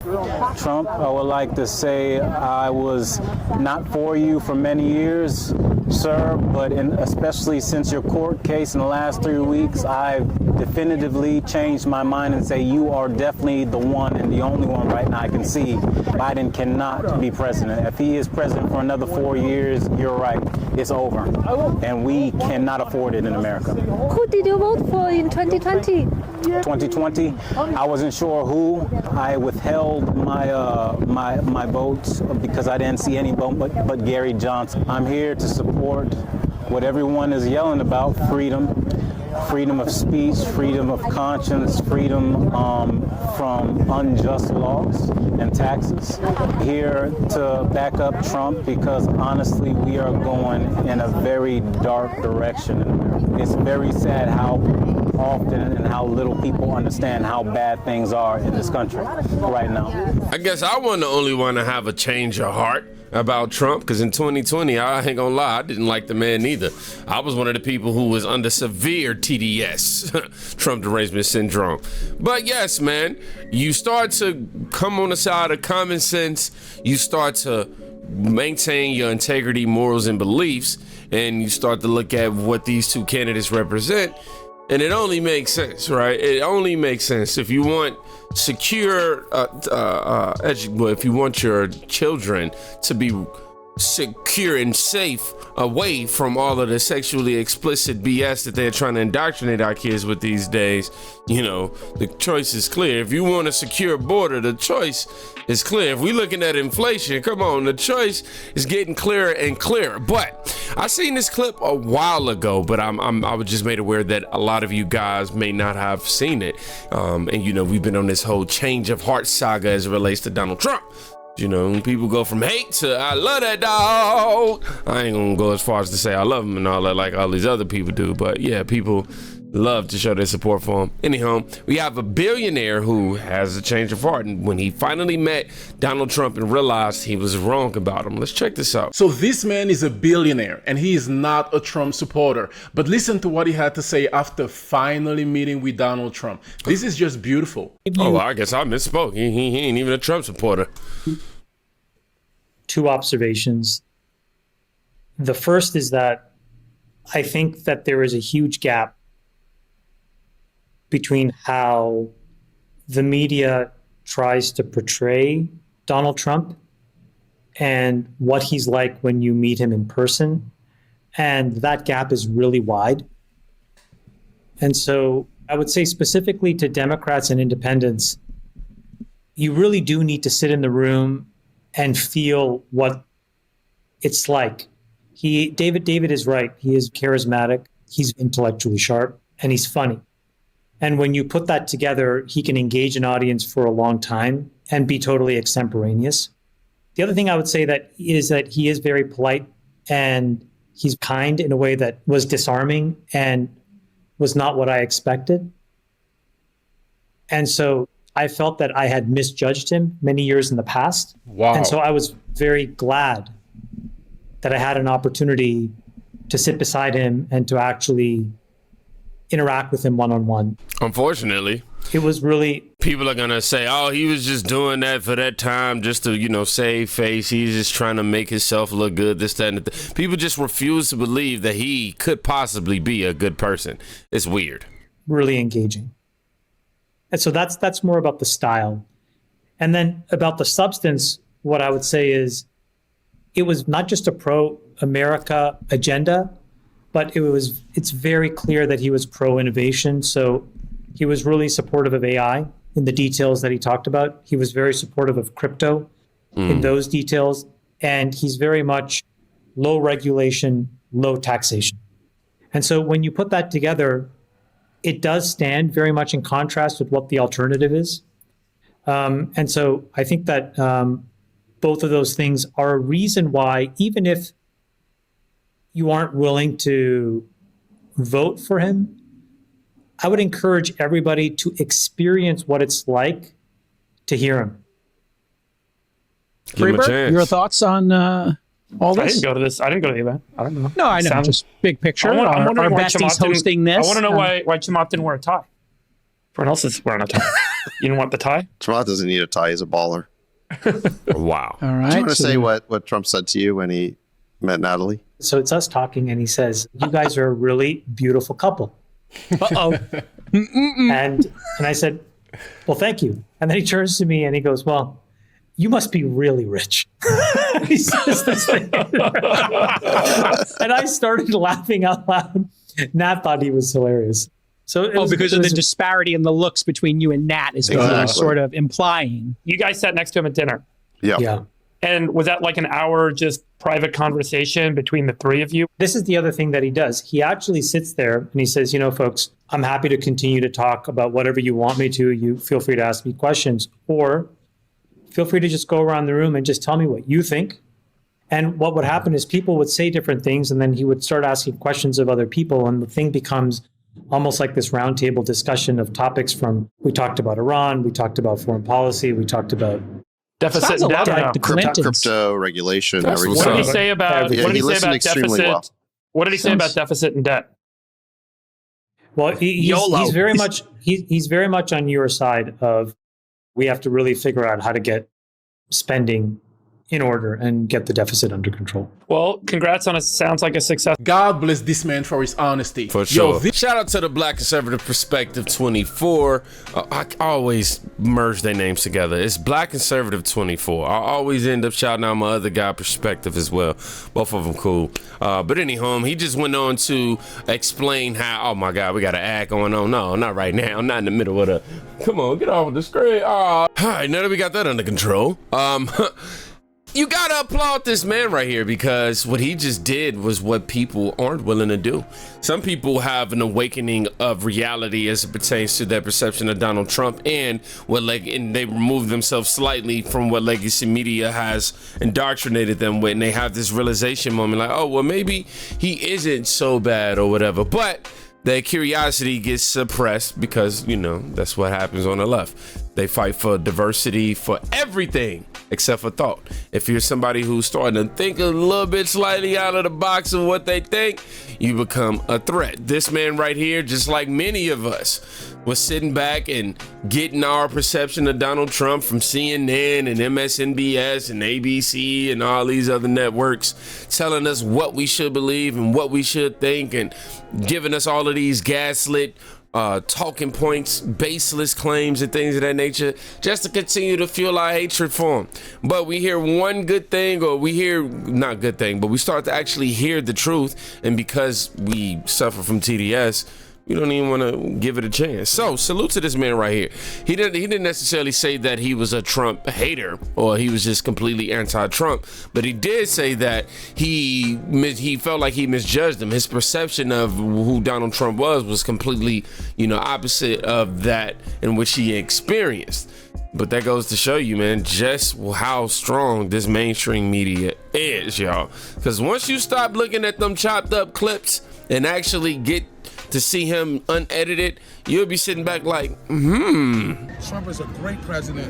Trump, I would like to say I was not for you for many years, sir, but especially since your court case in the last 3 weeks, I've definitively changed my mind and say you are definitely the one and the only one right now I can see. Biden cannot be president. If he is president for another 4 years, you're right, it's over. And we cannot afford it in America. Who did you vote for in 2020? 2020, I wasn't sure who. I withheld my votes because I didn't see any vote but Gary Johnson. I'm here to support what everyone is yelling about: freedom of speech, freedom of conscience, freedom from unjust laws and taxes. Here to back up Trump because honestly, we are going in a very dark direction in America. It's very sad how often and how little people understand how bad things are in this country right now. I guess I wasn't the only one to have a change of heart about Trump, because in 2020, I ain't gonna lie, I didn't like the man either. I was one of the people who was under severe TDS, Trump derangement syndrome. But yes, man, you start to come on the side of common sense, you start to maintain your integrity, morals, and beliefs, and you start to look at what these two candidates represent, and it only makes sense, right? It only makes sense. If you want secure, if you want your children to be secure and safe away from all of the sexually explicit BS that they're trying to indoctrinate our kids with these days, you know, the choice is clear. If you want a secure border, the choice is clear. If we're looking at inflation, come on, the choice is getting clearer and clearer. But I seen this clip a while ago, but I was just made aware that a lot of you guys may not have seen it. And you know, we've been on this whole change of heart saga as it relates to Donald Trump. You know, people go from hate to I love that dog. I ain't gonna go as far as to say I love him and all that like all these other people do, but yeah, people love to show their support for him. Anyhow, we have a billionaire who has a change of heart, and when he finally met Donald Trump and realized he was wrong about him. Let's check this out. So this man is a billionaire and he is not a Trump supporter, but listen to what he had to say after finally meeting with Donald Trump. This is just beautiful. Oh, well, I guess I misspoke. He ain't even a Trump supporter. Two observations. The first is that I think that there is a huge gap between how the media tries to portray Donald Trump and what he's like when you meet him in person. And that gap is really wide. And so I would say specifically to Democrats and independents, you really do need to sit in the room and feel what it's like. David is right. He is charismatic, he's intellectually sharp, and he's funny. And when you put that together, he can engage an audience for a long time and be totally extemporaneous. The other thing I would say that he is very polite and he's kind in a way that was disarming and was not what I expected. And so I felt that I had misjudged him many years in the past. Wow. And so I was very glad that I had an opportunity to sit beside him and to actually interact with him one-on-one. Unfortunately, it was really... People are going to say, oh, he was just doing that for that time just to, you know, save face. He's just trying to make himself look good, this, that, and the people just refuse to believe that he could possibly be a good person. It's weird. Really engaging. And so that's more about the style. And then about the substance, what I would say is it was not just a pro-America agenda, but it's very clear that he was pro-innovation. So he was really supportive of AI in the details that he talked about. He was very supportive of crypto in those details. And he's very much low regulation, low taxation. And so when you put that together, it does stand very much in contrast with what the alternative is. And so I think that both of those things are a reason why, even if you aren't willing to vote for him, I would encourage everybody to experience what it's like to hear him. Freebird, your thoughts on all this? I didn't go to the event. I don't know. No, I know. Just big picture. I'm wondering our why bestie's Chamath hosting this. I want to know why Chamath didn't wear a tie. Everyone else is wearing a tie. You don't want the tie? Trump doesn't need a tie. He's a baller. Wow. All right. Do you want to so say what Trump said to you when he met Natalie? So it's us talking, and he says, "You guys are a really beautiful couple." Uh-oh. And I said, "Well, thank you." And then he turns to me and he goes, "Well, you must be really rich." He says this thing. And I started laughing out loud. Nat thought he was hilarious. So because of the disparity in the looks between you and Nat is what Exactly. you're sort of implying. You guys sat next to him at dinner. Yeah. Yeah. And was that like an hour just private conversation between the three of you? This is the other thing that he does. He actually sits there and he says, folks, I'm happy to continue to talk about whatever you want me to. You feel free to ask me questions, or feel free to just go around the room and just tell me what you think. And what would happen is people would say different things, and then he would start asking questions of other people, and the thing becomes almost like this roundtable discussion of topics from, we talked about Iran, we talked about foreign policy, we talked about Deficit Sounds a and lot debt? like No. the Clintons. Crypto regulation, That's everything. what's What did up. he say about Yeah, what did he he say listened about extremely deficit? well. What did he say about Sounds- deficit and debt? Well, YOLO. he's very much he's very much on your side of, we have to really figure out how to get spending in order and get the deficit under control. Well, congrats on it. Sounds like a success. God bless this man for his honesty. For sure. This Shout out to the Black Conservative Perspective 24. I always merge their names together. It's Black Conservative 24. I always end up shouting out my other guy Perspective as well. Both of them cool. But anyhow, he just went on to explain how, oh my God, we got an ad going on. No, not right now. Not in the middle of the, come on, get off of the screen. All right, now that we got that under control. You gotta applaud this man right here, because what he just did was what people aren't willing to do. Some people have an awakening of reality as it pertains to their perception of Donald Trump, and and they remove themselves slightly from what legacy media has indoctrinated them with, and they have this realization moment like, oh, well, maybe he isn't so bad or whatever. But their curiosity gets suppressed because, that's what happens on the left. They fight for diversity for everything except for thought. If you're somebody who's starting to think a little bit slightly out of the box of what they think, you become a threat. This man right here, just like many of us, was sitting back and getting our perception of Donald Trump from CNN and MSNBS and ABC and all these other networks, telling us what we should believe and what we should think, and giving us all of these gaslit talking points, baseless claims and things of that nature, just to continue to fuel our hatred for him. But we hear one good thing, or we hear not good thing, but we start to actually hear the truth, and because we suffer from TDS, we don't even want to give it a chance. So salute to this man right here. He didn't necessarily say that he was a Trump hater or he was just completely anti-Trump, but he did say that he felt like he misjudged him. His perception of who Donald Trump was completely, opposite of that in which he experienced. But that goes to show you, man, just how strong this mainstream media is, y'all. Because once you stop looking at them chopped up clips and actually get to see him unedited, you'll be sitting back like, Trump is a great president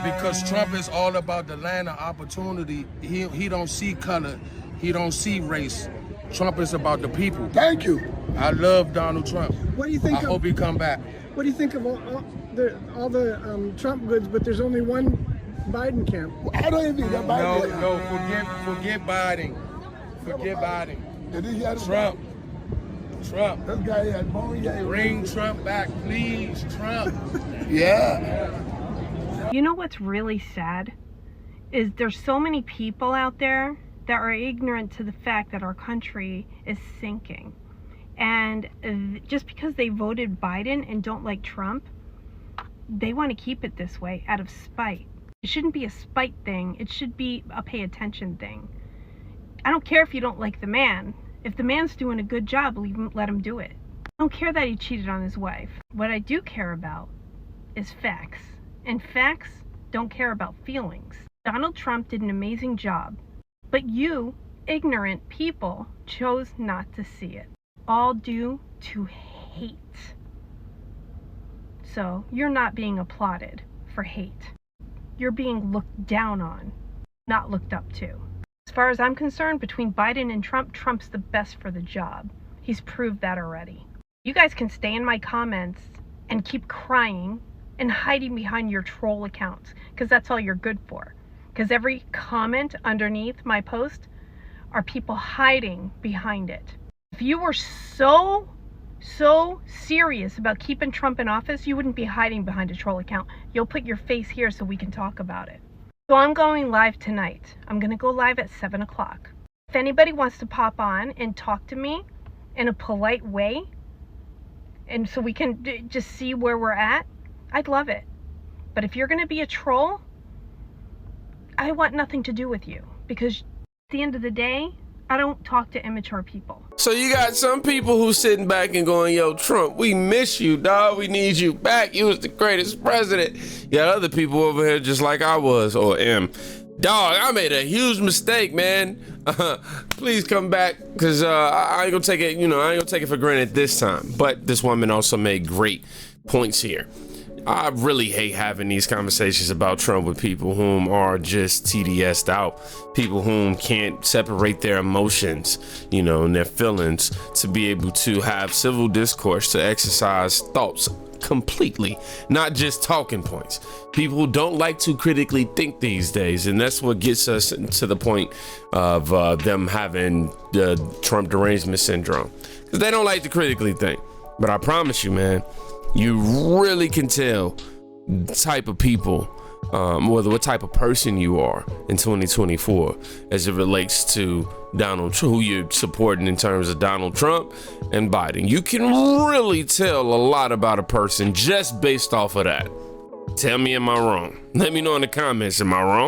because Trump is all about the land of opportunity. He don't see color. He don't see race. Trump is about the people. Thank you. I love Donald Trump. What do you think I hope he come back. What do you think of all the Trump goods, but there's only one Biden camp? I don't even think that Biden. No, forget Biden. Forget Biden. Trump. This guy had bone. Bring Trump back, please, Trump. Yeah. You know what's really sad is there's so many people out there that are ignorant to the fact that our country is sinking. And just because they voted Biden and don't like Trump, they want to keep it this way out of spite. It shouldn't be a spite thing. It should be a pay attention thing. I don't care if you don't like the man. If the man's doing a good job, let him do it. I don't care that he cheated on his wife. What I do care about is facts. And facts don't care about feelings. Donald Trump did an amazing job, but you, ignorant people, chose not to see it. All due to hate. So you're not being applauded for hate. You're being looked down on, not looked up to. As far as I'm concerned, between Biden and Trump, Trump's the best for the job. He's proved that already. You guys can stay in my comments and keep crying and hiding behind your troll accounts, because that's all you're good for. Because every comment underneath my post are people hiding behind it. If you were so serious about keeping Trump in office, you wouldn't be hiding behind a troll account. You'll put your face here so we can talk about it. So I'm going live tonight. I'm going to go live at 7 o'clock. If anybody wants to pop on and talk to me in a polite way, and so we can just see where we're at, I'd love it. But if you're going to be a troll, I want nothing to do with you, because at the end of the day, I don't talk to immature people. So you got some people who sitting back and going, yo, Trump, we miss you, dog. We need you back. You was the greatest president. You got other people over here just like I was or am. Dog, I made a huge mistake, man. Please come back, because I ain't gonna take it, I ain't gonna take it for granted this time. But this woman also made great points here. I really hate having these conversations about Trump with people whom are just TDS'd out, people whom can't separate their emotions, and their feelings to be able to have civil discourse, to exercise thoughts completely, not just talking points. People who don't like to critically think these days, and that's what gets us to the point of them having the Trump derangement syndrome, because they don't like to critically think. But I promise you, man, you really can tell the type of people, or what type of person you are in 2024 as it relates to Donald Trump, who you're supporting in terms of Donald Trump and Biden. You can really tell a lot about a person just based off of that. Tell me, am I wrong? Let me know in the comments, am I wrong?